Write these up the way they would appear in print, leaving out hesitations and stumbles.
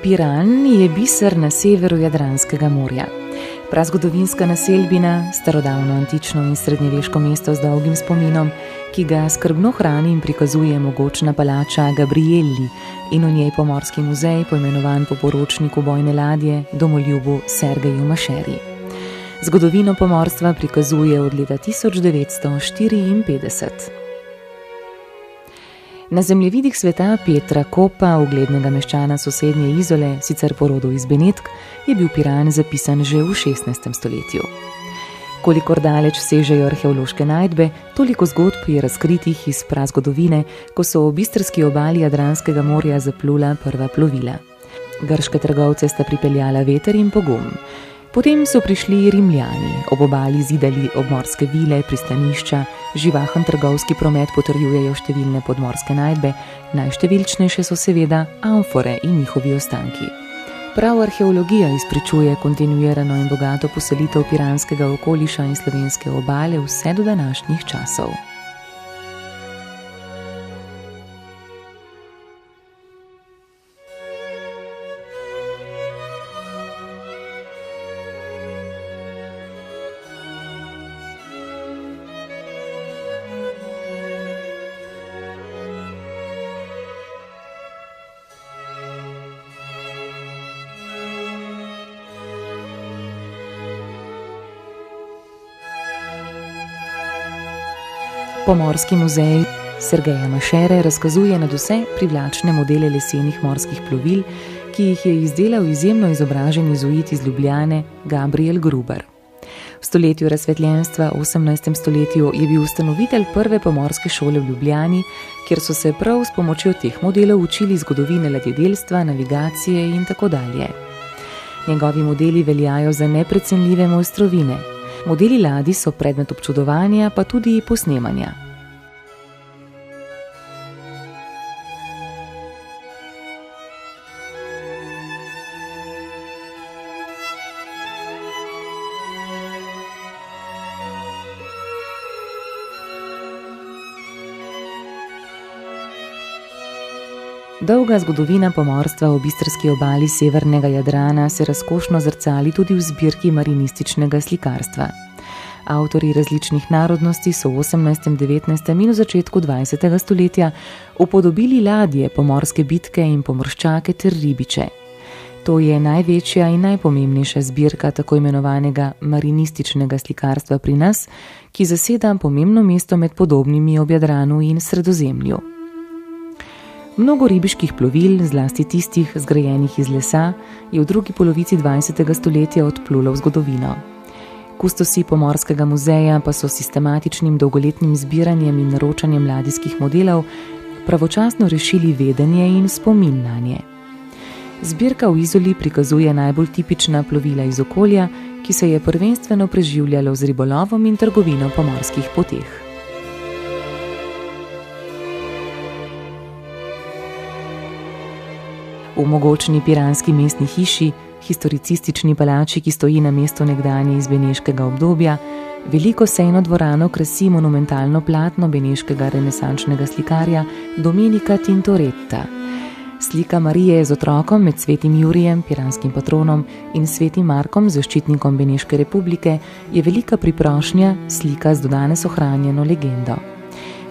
Piran je biser na severu Jadranskega morja. Prazgodovinska naselbina, starodavno antično in srednjeveško mesto z dolgim spominom, ki ga skrbno hrani in prikazuje mogočna palača Gabrielli in v njej pomorski muzej, poimenovan po poročniku bojne ladje, domoljubu Sergeju Mašeri. Zgodovino pomorstva prikazuje od leta 1954. Na zemljevidih sveta Petra Kopa, uglednega meščana sosednje Izole, sicer po rodu iz Benetk, je bil Piran zapisan že v 16. stoletju. Kolikor daleč sežejo arheološke najdbe, toliko zgodb je razkritih iz prazgodovine, ko so ob istrski obali Jadranskega morja zaplula prva plovila. Grške trgovce sta pripeljala veter in pogum. Potem so prišli Rimljani, ob obali zidali obmorske vile, pristanišča, živahen trgovski promet potrjujejo številne podmorske najdbe, najštevilčnejše so seveda amfore in njihovi ostanki. Prav arheologija izpričuje kontinuirano in bogato poselitev piranskega okoliša in slovenske obale vse do današnjih časov. Pomorski muzej Sergeja Mašere razkazuje nadvse privlačne modele lesenih morskih plovil, ki jih je izdelal izjemno izobražen jezuit iz Ljubljane Gabriel Gruber. V stoletju razsvetljenstva, v 18. stoletju, je bil ustanovitelj prve pomorske šole v Ljubljani, kjer so se prav s pomočjo teh modelov učili zgodovine ladjedelstva, navigacije in tako dalje. Njegovi modeli veljajo za neprecenljive mojstrovine. Modeli ladij so predmet občudovanja, pa tudi posnemanja. Dolga zgodovina pomorstva ob istrski obali severnega Jadrana se razkošno zrcali tudi v zbirki marinističnega slikarstva. Avtorji različnih narodnosti so v 18., 19. in v začetku 20. stoletja upodobili ladje, pomorske bitke in pomorščake ter ribiče. To je največja in najpomembnejša zbirka tako imenovanega marinističnega slikarstva pri nas, ki zaseda pomembno mesto med podobnimi ob Jadranu in Sredozemlju. Mnogo ribiških plovil, zlasti tistih zgrajenih iz lesa, je v drugi polovici 20. stoletja odplulo v zgodovino. Kustosi Pomorskega muzeja pa so sistematičnim dolgoletnim zbiranjem in naročanjem ladijskih modelov pravočasno rešili vedenje in spomin nanje. Zbirka v Izoli prikazuje najbolj tipična plovila iz okolja, ki se je prvenstveno preživljalo z ribolovom in trgovino po morskih poteh. V mogočni piranski mestni hiši, historicistični palači, ki stoji na mestu nekdanje iz beneškega obdobja, veliko sejno dvorano krasi monumentalno platno beneškega renesančnega slikarja Domenica Tintoretta. Slika Marije z otrokom med svetim Jurijem, piranskim patronom, in svetim Markom, zaščitnikom Beneške republike, je velika priprošnja, slika z do danes ohranjeno legendo.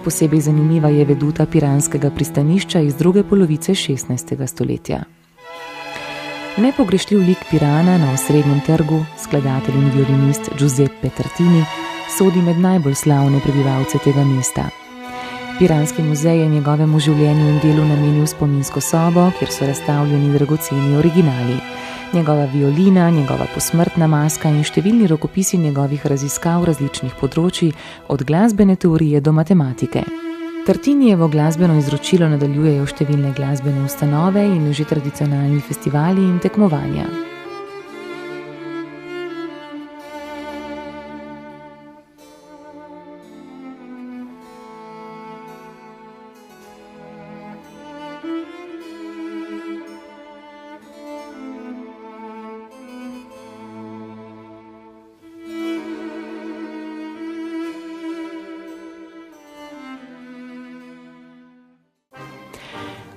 Posebej zanimiva je veduta piranskega pristanišča iz druge polovice 16. stoletja. Nepogrešljiv lik Pirana na osrednjem trgu, skladatelj in violinist Giuseppe Tartini, sodi med najbolj slavne prebivalce tega mesta. Piranski muzej je njegovemu življenju in delu namenil spominsko sobo, kjer so razstavljeni dragoceni originali. Njegova violina, njegova posmrtna maska in številni rokopisi njegovih raziskav različnih področij, od glasbene teorije do matematike. Tartinijevo glasbeno izročilo nadaljujejo številne glasbene ustanove in že tradicionalni festivali in tekmovanja.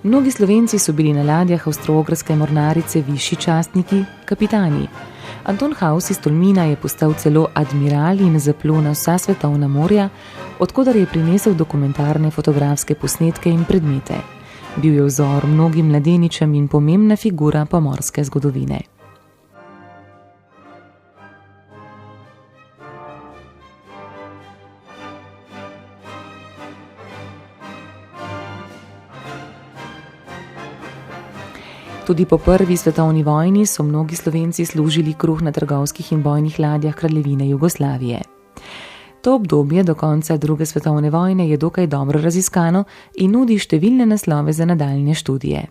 Mnogi Slovenci so bili na ladjah avstro-ogrske mornarice višji častniki, kapitani. Anton Haus iz Tolmina je postal celo admiral in zaplul na vsa svetovna morja, odkudar je prinesel dokumentarne fotografske posnetke in predmete. Bil je vzor mnogim mladeničem in pomembna figura pomorske zgodovine. Tudi po prvi svetovni vojni so mnogi Slovenci služili kruh na trgovskih in bojnih ladjah Kraljevine Jugoslavije. To obdobje do konca druge svetovne vojne je dokaj dobro raziskano in nudi številne naslove za nadaljnje študije.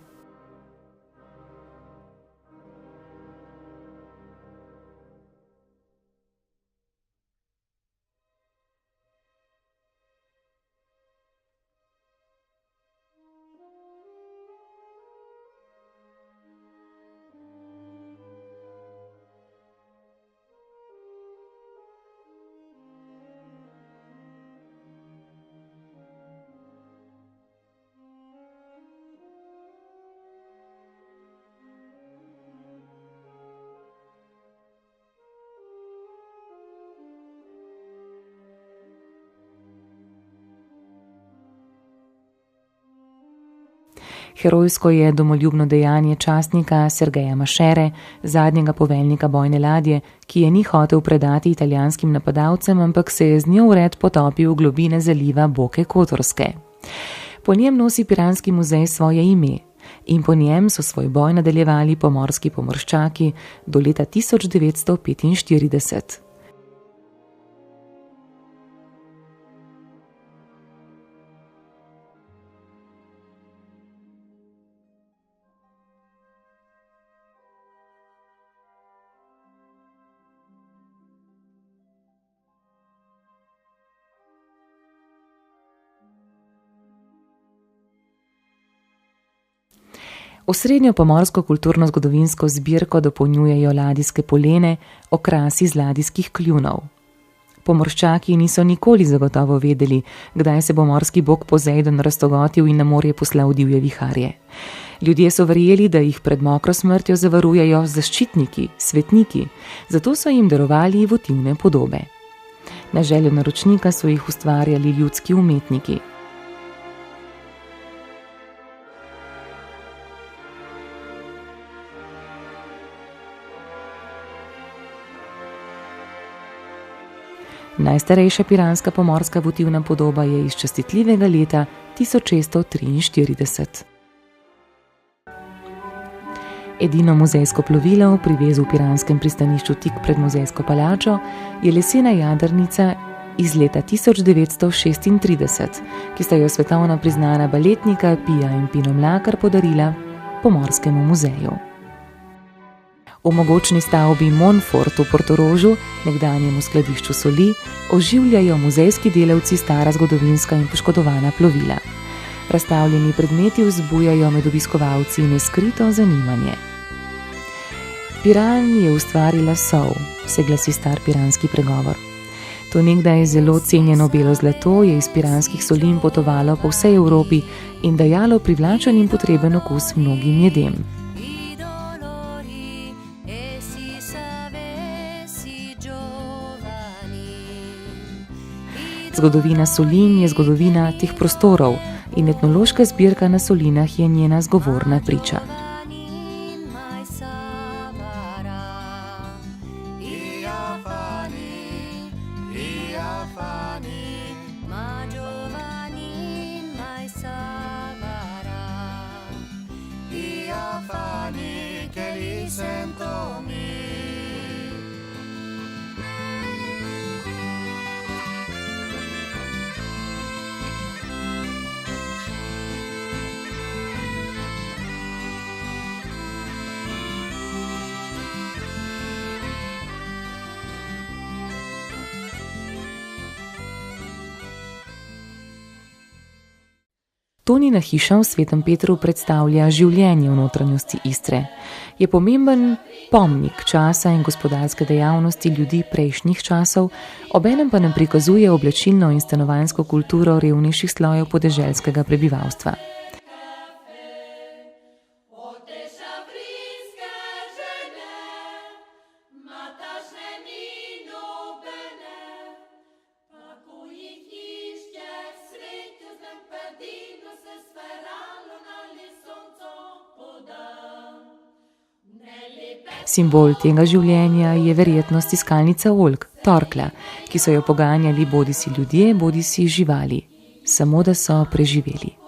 Herojsko je domoljubno dejanje častnika Sergeja Mašere, zadnjega poveljnika bojne ladje, ki je ni hotel predati italijanskim napadalcem, ampak se je z njo vred potopil v globine zaliva Boke Kotorske. Po njem nosi Piranski muzej svoje ime in po njem so svoj boj nadaljevali pomorski pomorščaki do leta 1945. Osrednjo pomorsko kulturno-zgodovinsko zbirko dopolnjujejo ladijske polene, okrasi z ladijskih kljunov. Pomorščaki niso nikoli zagotovo vedeli, kdaj se bo morski bog Pozejdon raztogotil in na morje poslal divje viharje. Ljudje so verjeli, da jih pred mokro smrtjo zavarujejo zaščitniki, svetniki, zato so jim darovali votivne podobe. Na željo naročnika so jih ustvarjali ljudski umetniki. Najstarejša piranska pomorska votivna podoba je iz častitljivega leta 1643. Edino muzejsko plovilo v privezu v piranskem pristanišču tik pred muzejsko palačo je lesena jadrnica iz leta 1936, ki sta jo svetovno priznana baletnika Pia in Pino Mlakar podarila Pomorskemu muzeju. V mogočni stavbi Monfort v Portorožu, nekdanjemu skladišču soli, oživljajo muzejski delavci stara zgodovinska in poškodovana plovila. Razstavljeni predmeti vzbujajo med obiskovalci neskrito zanimanje. Piran je ustvarila sol, se glasi star piranski pregovor. To nekdaj zelo cenjeno belo zlato je iz piranskih solin potovalo po vsej Evropi in dajalo privlačen in potreben okus mnogim jedem. Zgodovina solin je zgodovina teh prostorov in etnološka zbirka na solinah je njena zgovorna priča. Tonina hiša v Svetem Petru predstavlja življenje v notranjosti Istre. Je pomemben pomnik časa in gospodarske dejavnosti ljudi prejšnjih časov, obenem pa nam prikazuje oblačilno in stanovanjsko kulturo revnejših slojev podeželskega prebivalstva. Simbol tega življenja je verjetno stiskalnica oljk, torklja, ki so jo poganjali bodisi ljudje, bodisi živali, samo da so preživeli.